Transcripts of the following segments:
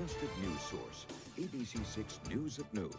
trusted news source, ABC6 News at Noon.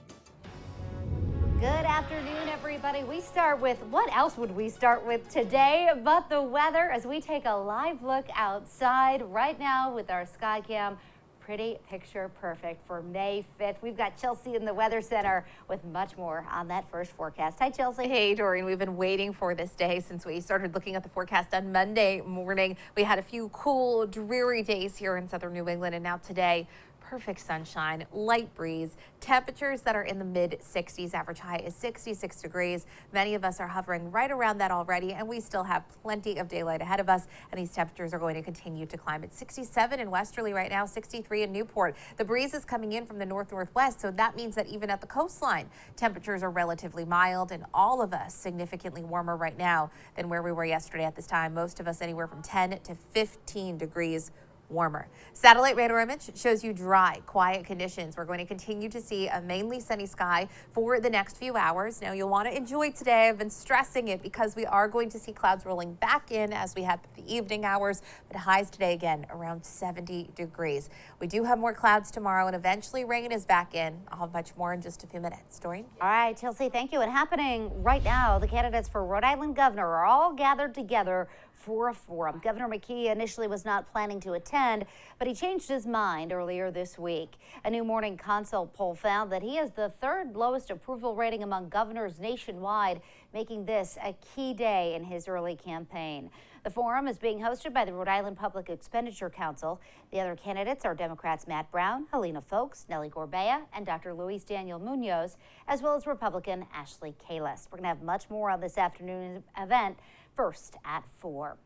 Good afternoon, everybody. We start with, what else would we start with today but the weather, as we take a live look outside right now with our Skycam. Pretty picture perfect for May 5th. We've got Chelsea in the Weather Center with much more on that first forecast. Hi, Chelsea. Hey, Doreen. We've been waiting for this day since we started looking at the forecast on Monday morning. We had a few cool, dreary days here in southern New England, and now today, perfect sunshine, light breeze, temperatures that are in the mid-60s. Average high is 66 degrees. Many of us are hovering right around that already, and we still have plenty of daylight ahead of us, and these temperatures are going to continue to climb. It's 67 in Westerly right now, 63 in Newport. The breeze is coming in from the north-northwest, so that means that even at the coastline, temperatures are relatively mild, and all of us significantly warmer right now than where we were yesterday at this time. Most of us anywhere from 10 to 15 degrees warmer. Satellite radar image shows you dry, quiet conditions. We're going to continue to see a mainly sunny sky for the next few hours. Now, you'll want to enjoy today. I've been stressing it because we are going to see clouds rolling back in as we head through the evening hours, but highs today again around 70 degrees. We do have more clouds tomorrow, and eventually rain is back in. I'll have much more in just a few minutes. Doreen? All right, Chelsea, thank you. And happening right now, the candidates for Rhode Island governor are all gathered together for a forum. Governor McKee initially was not planning to attend, but he changed his mind earlier this week. A new Morning Consult poll found that he has the third lowest approval rating among governors nationwide, making this a key day in his early campaign. The forum is being hosted by the Rhode Island Public Expenditure Council. The other candidates are Democrats Matt Brown, Helena Folks, Nellie Gorbea, and Dr. Luis Daniel Munoz, as well as Republican Ashley Kalis. We're going to have much more on this afternoon event, first at 4.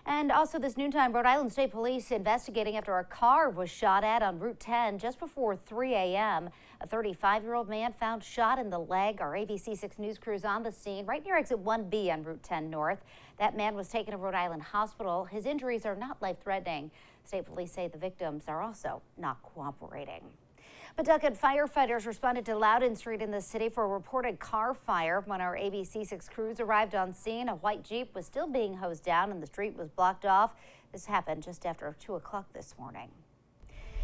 And also this noontime, Rhode Island State Police investigating after a car was shot at on Route 10 just before 3 a.m. A 35-year-old man found shot in the leg. Our ABC6 News crew is on the scene right near exit 1B on Route 10 North. That man was taken to Rhode Island Hospital. His injuries are not life-threatening. State police say the victims are also not cooperating. Pawtucket firefighters responded to Loudon Street in the city for a reported car fire. When our ABC6 crews arrived on scene, a white Jeep was still being hosed down and the street was blocked off. This happened just after 2 o'clock this morning.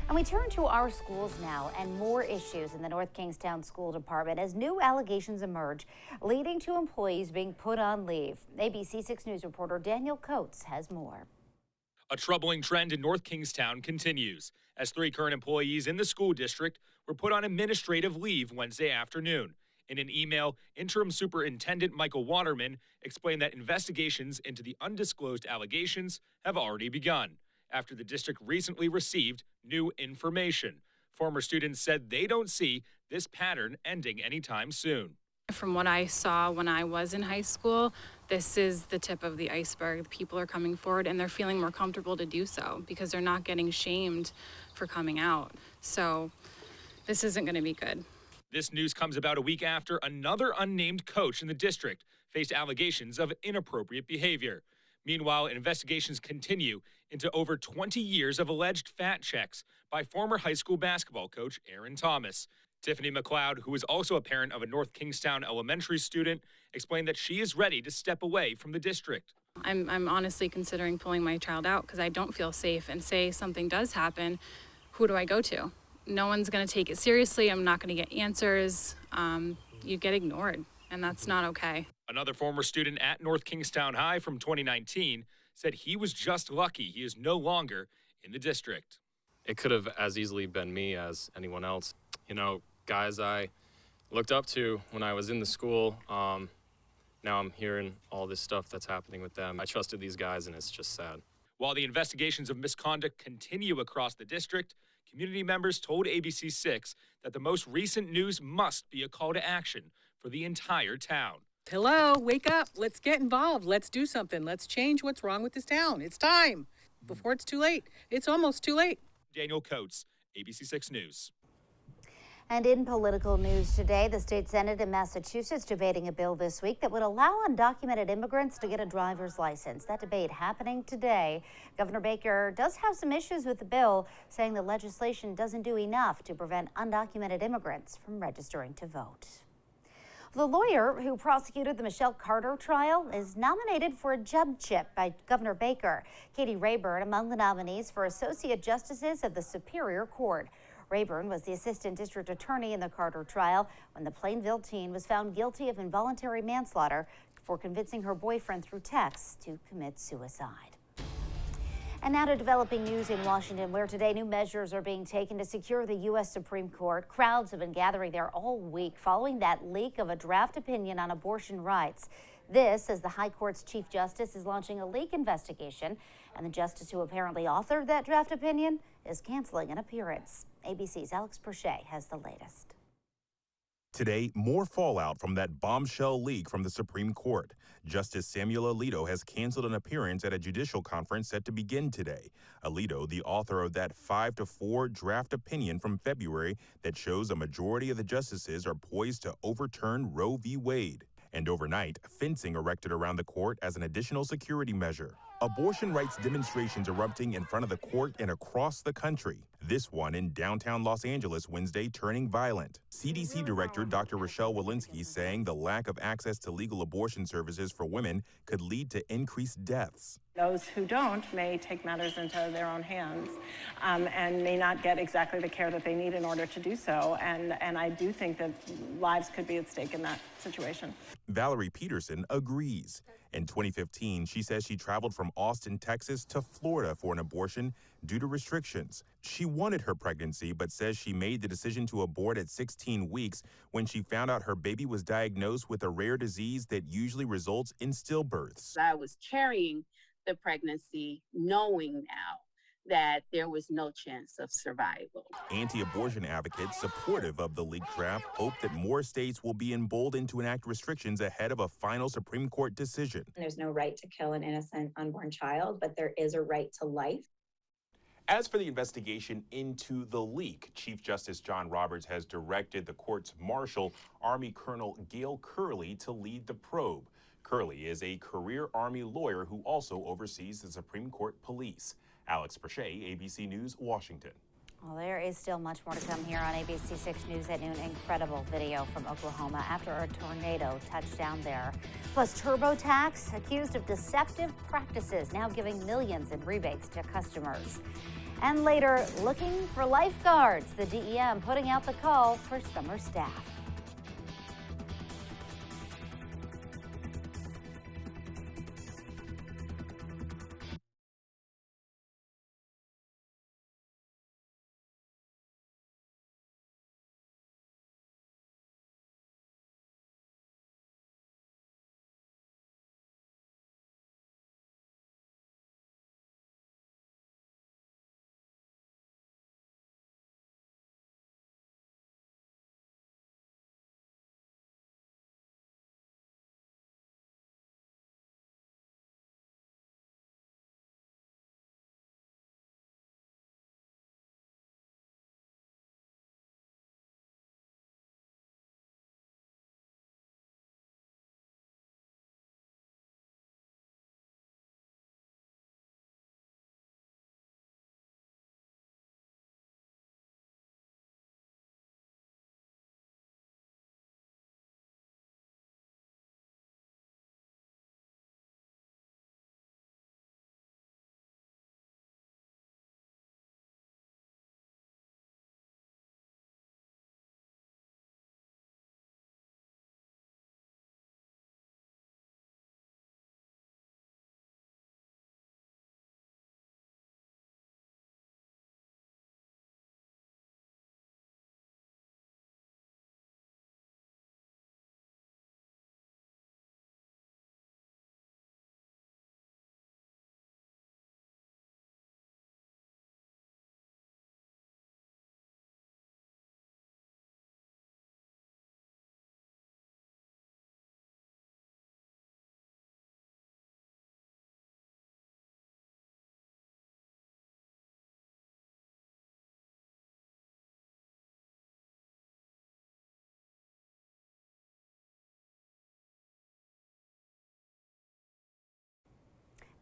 And we turn to our schools now, and more issues in the North Kingstown School Department as new allegations emerge, leading to employees being put on leave. ABC6 News reporter Daniel Coates has more. A troubling trend in North Kingstown continues, as 3 current employees in the school district were put on administrative leave Wednesday afternoon. In an email, Interim Superintendent Michael Waterman explained that investigations into the undisclosed allegations have already begun, after the district recently received new information. Former students said they don't see this pattern ending anytime soon. From what I saw when I was in high school, this is the tip of the iceberg. People are coming forward and they're feeling more comfortable to do so because they're not getting shamed for coming out. So this isn't going to be good. This news comes about a week after another unnamed coach in the district faced allegations of inappropriate behavior. Meanwhile, investigations continue into over 20 years of alleged fat checks by former high school basketball coach Aaron Thomas. Tiffany McLeod, who is also a parent of a North Kingstown elementary student, explained that she is ready to step away from the district. I'm honestly considering pulling my child out because I don't feel safe, and say something does happen, who do I go to? No one's going to take it seriously. I'm not going to get answers. You get ignored, and that's not okay. Another former student at North Kingstown High from 2019 said he was just lucky he is no longer in the district. It could have as easily been me as anyone else. You know, guys I looked up to when I was in the school, now I'm hearing all this stuff that's happening with them. I trusted these guys, and it's just sad. While the investigations of misconduct continue across the district, community members told ABC6 that the most recent news must be a call to action for the entire town. Hello, wake up. Let's get involved. Let's do something. Let's change what's wrong with this town. It's time before it's too late. It's almost too late. Daniel Coates, ABC6 News. And in political news today, the state Senate in Massachusetts debating a bill this week that would allow undocumented immigrants to get a driver's license. That debate happening today. Governor Baker does have some issues with the bill, saying the legislation doesn't do enough to prevent undocumented immigrants from registering to vote. The lawyer who prosecuted the Michelle Carter trial is nominated for a judgeship by Governor Baker. Katie Rayburn among the nominees for Associate Justices of the Superior Court. Rayburn was the assistant district attorney in the Carter trial when the Plainville teen was found guilty of involuntary manslaughter for convincing her boyfriend through text to commit suicide. And now to developing news in Washington, where today new measures are being taken to secure the U.S. Supreme Court. Crowds have been gathering there all week following that leak of a draft opinion on abortion rights. This as the High Court's Chief Justice is launching a leak investigation, and the justice who apparently authored that draft opinion is canceling an appearance. ABC's Alex Perche has the latest. Today, more fallout from that bombshell leak from the Supreme Court. Justice Samuel Alito has canceled an appearance at a judicial conference set to begin today. Alito, the author of that 5-4 draft opinion from February that shows a majority of the justices are poised to overturn Roe v. Wade. And overnight, fencing erected around the court as an additional security measure. Abortion rights demonstrations erupting in front of the court and across the country. This one in downtown Los Angeles Wednesday turning violent. CDC Director Dr. Rochelle Walensky saying the lack of access to legal abortion services for women could lead to increased deaths. Those who don't may take matters into their own hands and may not get exactly the care that they need in order to do so. And I do think that lives could be at stake in that situation. Valerie Peterson agrees. In 2015, she says she traveled from Austin, Texas to Florida for an abortion due to restrictions. She wanted her pregnancy, but says she made the decision to abort at 16 weeks when she found out her baby was diagnosed with a rare disease that usually results in stillbirths. I was carrying the pregnancy knowing now that there was no chance of survival. Anti-abortion advocates supportive of the leaked draft hope that more states will be emboldened to enact restrictions ahead of a final Supreme Court decision. There's no right to kill an innocent unborn child, but there is a right to life. As for the investigation into the leak, Chief Justice John Roberts has directed the court's marshal, Army Colonel Gail Curley, to lead the probe. Curley is a career Army lawyer who also oversees the Supreme Court police. Alex Perche, ABC News, Washington. Well, there is still much more to come here on ABC6 News at noon. Incredible video from Oklahoma after a tornado touched down there. Plus, TurboTax accused of deceptive practices, now giving millions in rebates to customers. And later, looking for lifeguards. The DEM putting out the call for summer staff.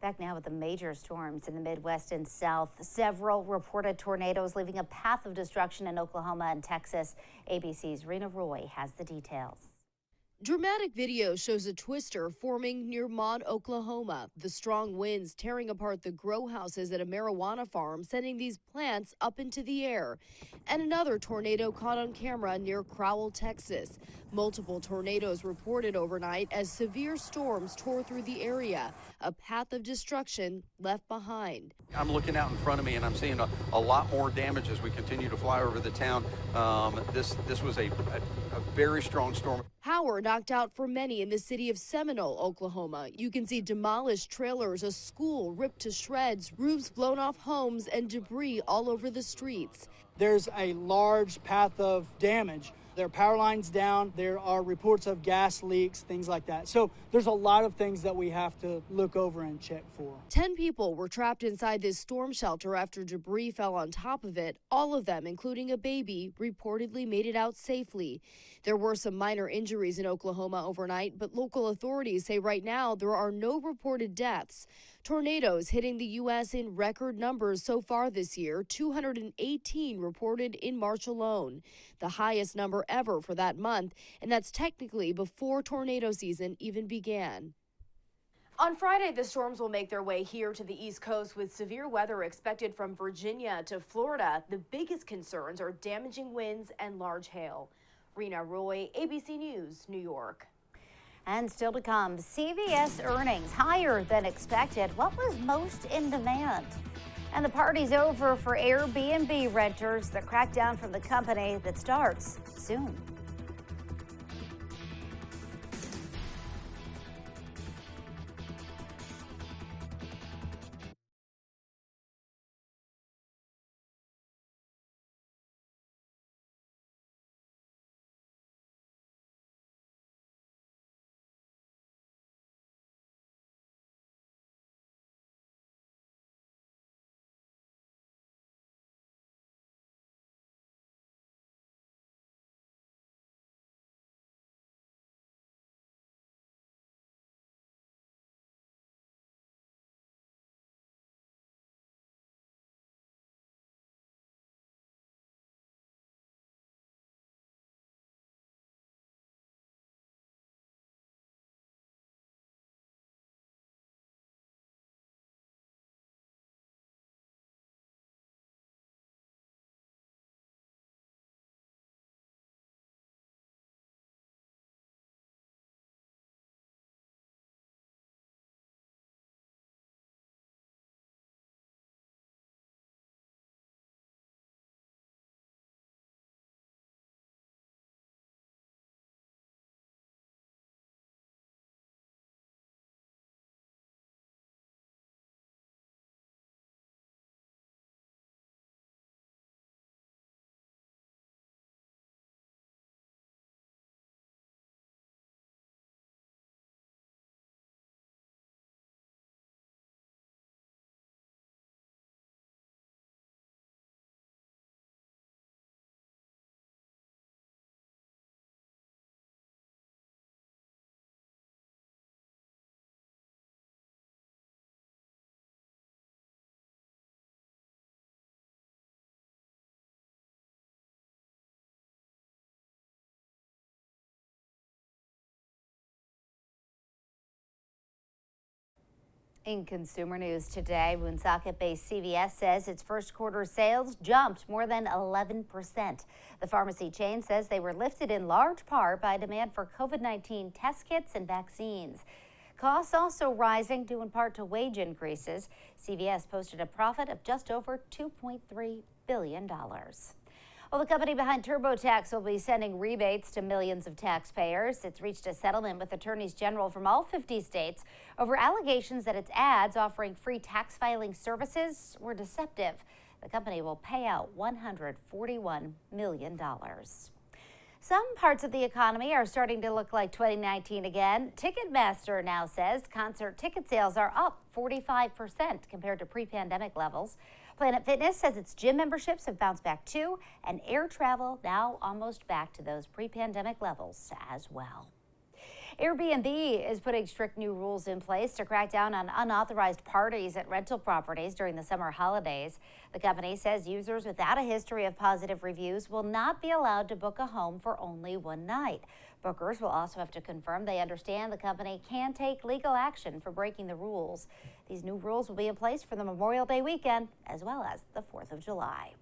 Back now with the major storms in the Midwest and South. Several reported tornadoes leaving a path of destruction in Oklahoma and Texas. ABC's Rena Roy has the details. Dramatic video shows a twister forming near Maud, Oklahoma. The strong winds tearing apart the grow houses at a marijuana farm, sending these plants up into the air. And another tornado caught on camera near Crowell, Texas. Multiple tornadoes reported overnight as severe storms tore through the area, a path of destruction left behind. I'm looking out in front of me and I'm seeing a lot more damage as we continue to fly over the town. This was a very strong storm. Power knocked out for many in the city of Seminole, Oklahoma. You can see demolished trailers, a school ripped to shreds, roofs blown off homes, and debris all over the streets. There's a large path of damage. There are power lines down. There are reports of gas leaks, things like that. So there's a lot of things that we have to look over and check for. 10 people were trapped inside this storm shelter after debris fell on top of it. All of them, including a baby, reportedly made it out safely. There were some minor injuries in Oklahoma overnight, but local authorities say right now there are no reported deaths. Tornadoes hitting the U.S. in record numbers so far this year, 218 reported in March alone, the highest number ever for that month, and that's technically before tornado season even began. On Friday, the storms will make their way here to the East Coast with severe weather expected from Virginia to Florida. The biggest concerns are damaging winds and large hail. Rena Roy, ABC News, New York. And still to come, CVS earnings higher than expected. What was most in demand? And the party's over for Airbnb renters. The crackdown from the company that starts soon. In consumer news today, Woonsocket-based CVS says its first quarter sales jumped more than 11%. The pharmacy chain says they were lifted in large part by demand for COVID-19 test kits and vaccines. Costs also rising due in part to wage increases. CVS posted a profit of just over $2.3 billion. Well, the company behind TurboTax will be sending rebates to millions of taxpayers. It's reached a settlement with attorneys general from all 50 states over allegations that its ads offering free tax filing services were deceptive. The company will pay out $141 million. Some parts of the economy are starting to look like 2019 again. Ticketmaster now says concert ticket sales are up 45% compared to pre-pandemic levels. Planet Fitness says its gym memberships have bounced back too, and air travel now almost back to those pre-pandemic levels as well. Airbnb is putting strict new rules in place to crack down on unauthorized parties at rental properties during the summer holidays. The company says users without a history of positive reviews will not be allowed to book a home for only one night. Bookers will also have to confirm they understand the company can take legal action for breaking the rules. These new rules will be in place for the Memorial Day weekend as well as the 4th of July.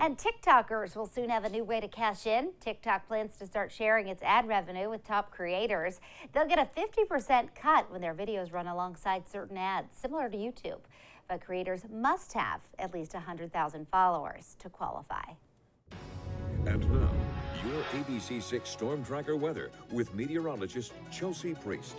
And TikTokers will soon have a new way to cash in. TikTok plans to start sharing its ad revenue with top creators. They'll get a 50% cut when their videos run alongside certain ads, similar to YouTube. But creators must have at least 100,000 followers to qualify. And now, your ABC6 Storm Tracker weather with meteorologist Chelsea Priest.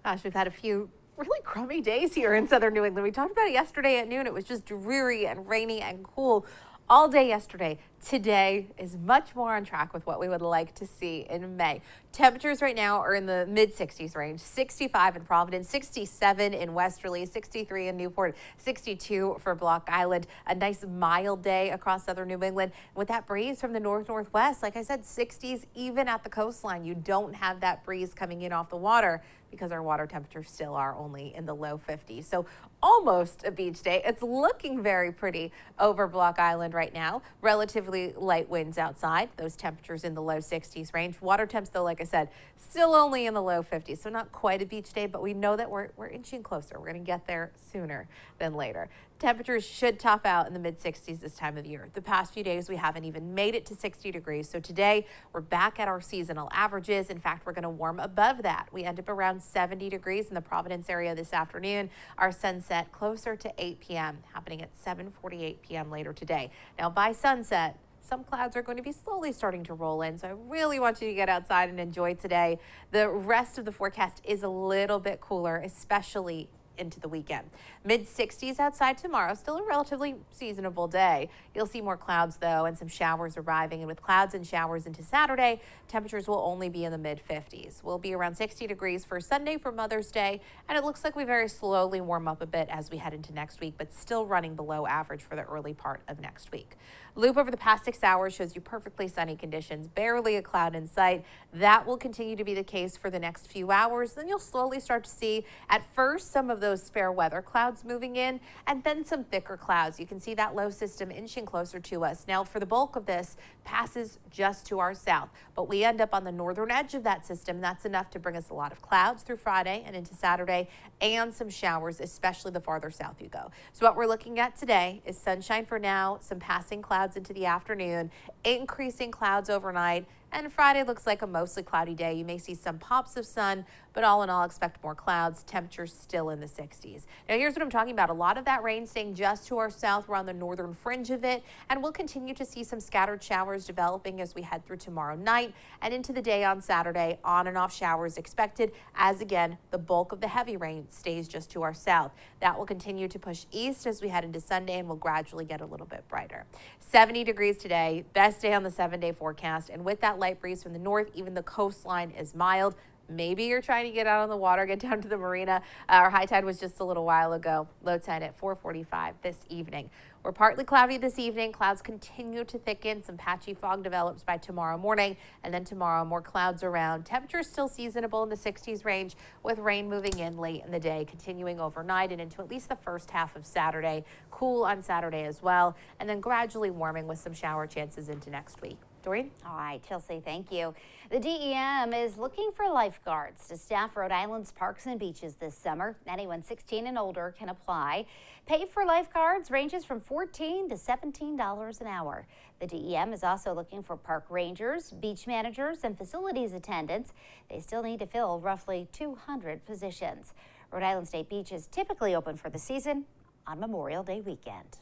Gosh, we've had a few really crummy days here in southern New England. We talked about it yesterday at noon. It was just dreary and rainy and cool all day yesterday. Today is much more on track with what we would like to see in May. Temperatures right now are in the mid-60s range, 65 in Providence, 67 in Westerly, 63 in Newport, 62 for Block Island. A nice mild day across southern New England. With that breeze from the north-northwest, like I said, 60s even at the coastline. You don't have that breeze coming in off the water because our water temperatures still are only in the low 50s. So almost a beach day. It's looking very pretty over Block Island right now. Relatively light winds outside. Those temperatures in the low 60s range. Water temps, though, like I said, still only in the low 50s. So not quite a beach day, but we know that we're inching closer. We're going to get there sooner than later. Temperatures should top out in the mid-60s this time of year. The past few days, we haven't even made it to 60 degrees. So today, we're back at our seasonal averages. In fact, we're going to warm above that. We end up around 70 degrees in the Providence area this afternoon. Our sunset closer to 8 p.m., happening at 7:48 p.m. later today. Now, by sunset, some clouds are going to be slowly starting to roll in, so I really want you to get outside and enjoy today. The rest of the forecast is a little bit cooler, especially into the weekend. Mid-60s outside tomorrow, still a relatively seasonable day. You'll see more clouds though and some showers arriving, and with clouds and showers into Saturday, temperatures will only be in the mid-50s. We'll be around 60 degrees for Sunday for Mother's Day, and it looks like we very slowly warm up a bit as we head into next week, but still running below average for the early part of next week. Loop over the past 6 hours shows you perfectly sunny conditions, barely a cloud in sight. That will continue to be the case for the next few hours. Then you'll slowly start to see at first some of those fair weather clouds moving in and then some thicker clouds. You can see that low system inching closer to us. Now for the bulk of this passes just to our south, but we end up on the northern edge of that system. That's enough to bring us a lot of clouds through Friday and into Saturday and some showers, especially the farther south you go. So what we're looking at today is sunshine for now, some passing clouds into the afternoon, increasing clouds overnight, and Friday looks like a mostly cloudy day. You may see some pops of sun, but all in all, expect more clouds. Temperatures still in the 60s. Now, here's what I'm talking about. A lot of that rain staying just to our south. We're on the northern fringe of it, and we'll continue to see some scattered showers developing as we head through tomorrow night and into the day on Saturday. On and off showers expected, as again, the bulk of the heavy rain stays just to our south. That will continue to push east as we head into Sunday and will gradually get a little bit brighter. 70 degrees today, best day on the 7-day forecast, and with that light breeze from the north, even the coastline is mild. Maybe you're trying to get out on the water, get down to the marina. Our high tide was just a little while ago. Low tide at 4:45 this evening. We're partly cloudy this evening. Clouds continue to thicken. Some patchy fog develops by tomorrow morning. And then tomorrow, more clouds around. Temperatures still seasonable in the 60s range with rain moving in late in the day, continuing overnight and into at least the first half of Saturday. Cool on Saturday as well. And then gradually warming with some shower chances into next week. Doreen? All right, Chelsea, thank you. The DEM is looking for lifeguards to staff Rhode Island's parks and beaches this summer. Anyone 16 and older can apply. Pay for lifeguards ranges from $14 to $17 an hour. The DEM is also looking for park rangers, beach managers, and facilities attendants. They still need to fill roughly 200 positions. Rhode Island State Beach is typically open for the season on Memorial Day weekend.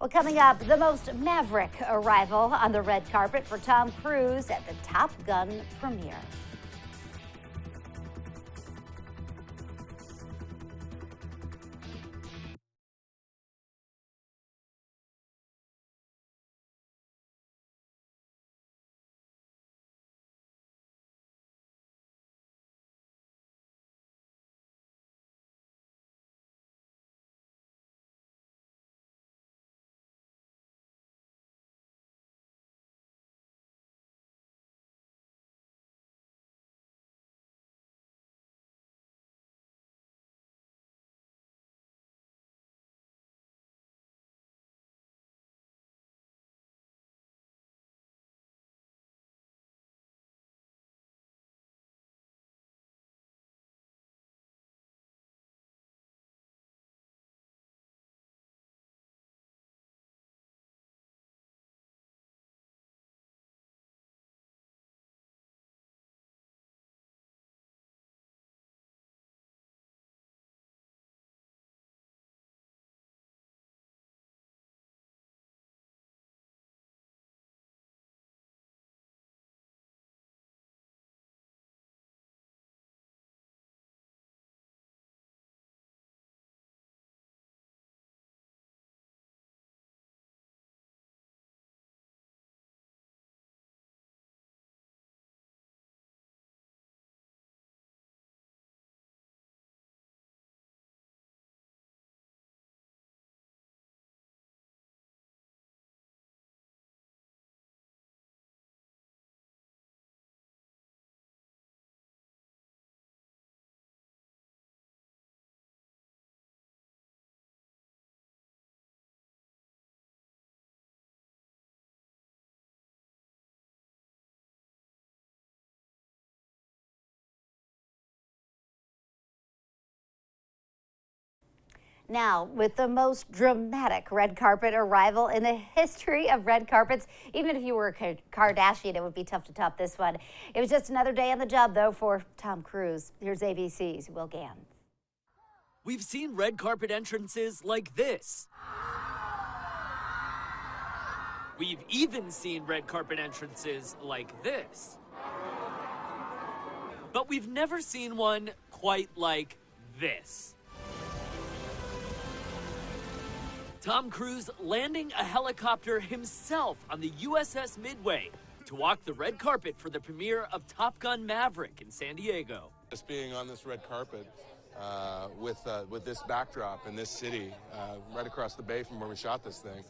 Well, coming up, the most maverick arrival on the red carpet for Tom Cruise at the Top Gun premiere. Now, with the most dramatic red carpet arrival in the history of red carpets, even if you were a Kardashian, it would be tough to top this one. It was just another day on the job, though, for Tom Cruise. Here's ABC's Will Gans. We've seen red carpet entrances like this. We've even seen red carpet entrances like this. But we've never seen one quite like this. Tom Cruise landing a helicopter himself on the USS Midway to walk the red carpet for the premiere of Top Gun Maverick in San Diego. Just being on this red carpet with this backdrop in this city, right across the bay from where we shot this thing,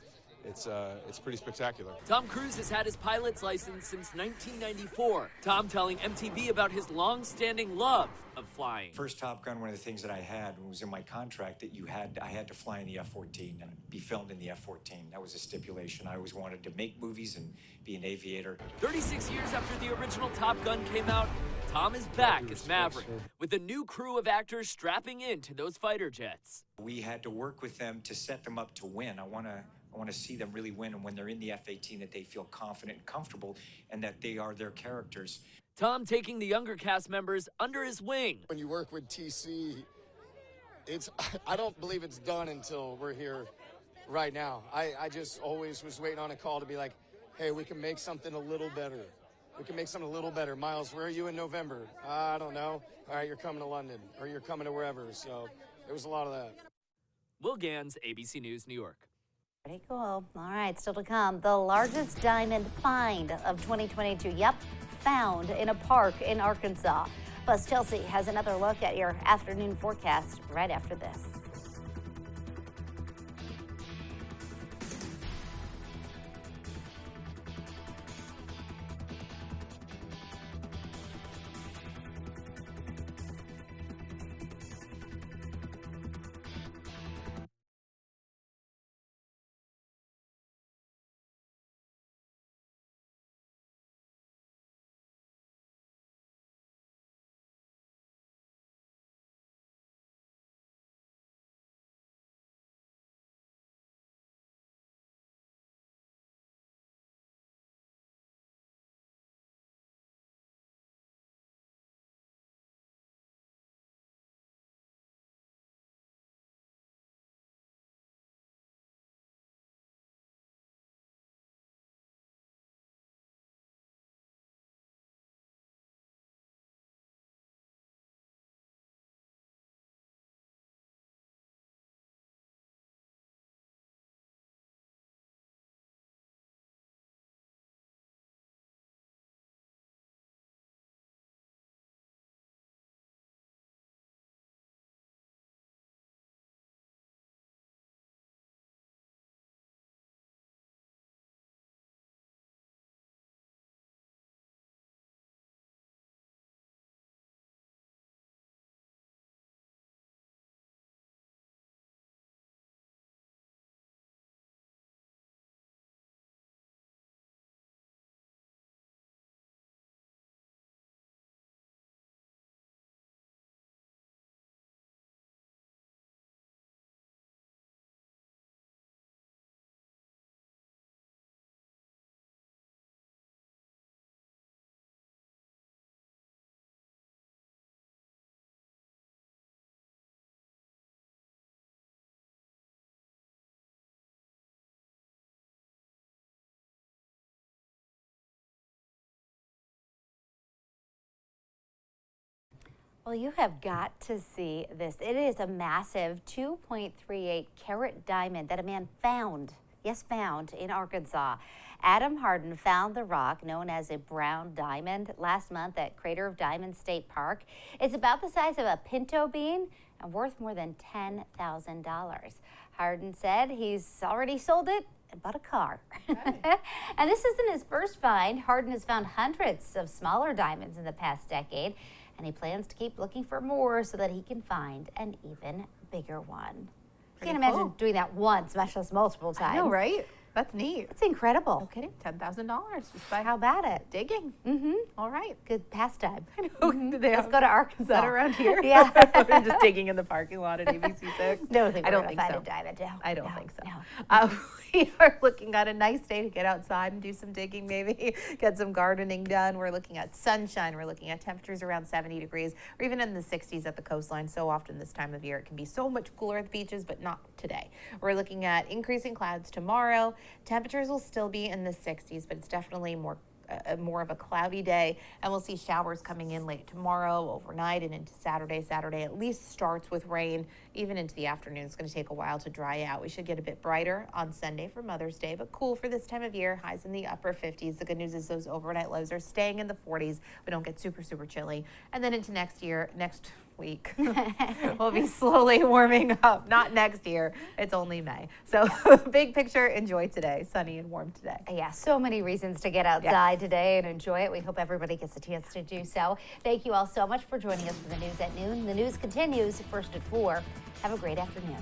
it's pretty spectacular. Tom Cruise has had his pilot's license since 1994. Tom telling MTV about his long-standing love of flying. First Top Gun, one of the things that I had was in my contract that I had to fly in the F-14 and be filmed in the F-14. That was a stipulation. I always wanted to make movies and be an aviator. 36 years after the original Top Gun came out, Tom is back as Maverick with a new crew of actors strapping into those fighter jets. We had to work with them to set them up to win. I want to see them really win, and when they're in the F-18 that they feel confident and comfortable and that they are their characters. Tom taking the younger cast members under his wing. When you work with TC, I don't believe it's done until we're here right now. I just always was waiting on a call to be like, hey, we can make something a little better. We can make something a little better. Miles, where are you in November? I don't know. All right, you're coming to London, or you're coming to wherever. So there was a lot of that. Will Gans, ABC News, New York. Pretty cool. All right, still to come. The largest diamond find of 2022. Yep, found in a park in Arkansas. Plus, Chelsea has another look at your afternoon forecast right after this. Well, you have got to see this. It is a massive 2.38 carat diamond that a man found, yes, found in Arkansas. Adam Harden found the rock, known as a brown diamond, last month at Crater of Diamonds State Park. It's about the size of a pinto bean and worth more than $10,000. Harden said he's already sold it and bought a car. Okay. And this isn't his first find. Harden has found hundreds of smaller diamonds in the past decade, and he plans to keep looking for more so that he can find an even bigger one. You can't imagine doing that once, much less multiple times. I know, right? That's neat. It's incredible. No kidding. $10,000 just by How about it? digging. Mm-hmm. All right. Good pastime. I know. Let's go to Arkansas. Is that around here? Yeah. We're just digging in the parking lot at ABC6. I don't think so. a diamond. No. I don't think so. No. We are looking at a nice day to get outside and do some digging, maybe get some gardening done. We're looking at sunshine. We're looking at temperatures around 70 degrees or even in the 60s at the coastline. So often this time of year, it can be so much cooler at the beaches, but not today. We're looking at increasing clouds tomorrow. Temperatures will still be in the 60s, but it's definitely more of a cloudy day, and we'll see showers coming in late tomorrow, overnight, and into Saturday. Saturday at least starts with rain, even into the afternoon. It's going to take a while to dry out. We should get a bit brighter on Sunday for Mother's Day, but cool for this time of year. Highs in the upper 50s. The good news is those overnight lows are staying in the 40s. We don't get super, super chilly. And then into next week, we'll be slowly warming up. Not next year. It's only May. So big picture, enjoy today. Sunny and warm today. Yeah, so many reasons to get outside today and enjoy it. We hope everybody gets a chance to do so. Thank you all so much for joining us for the news at noon. The news continues first at 4. Have a great afternoon.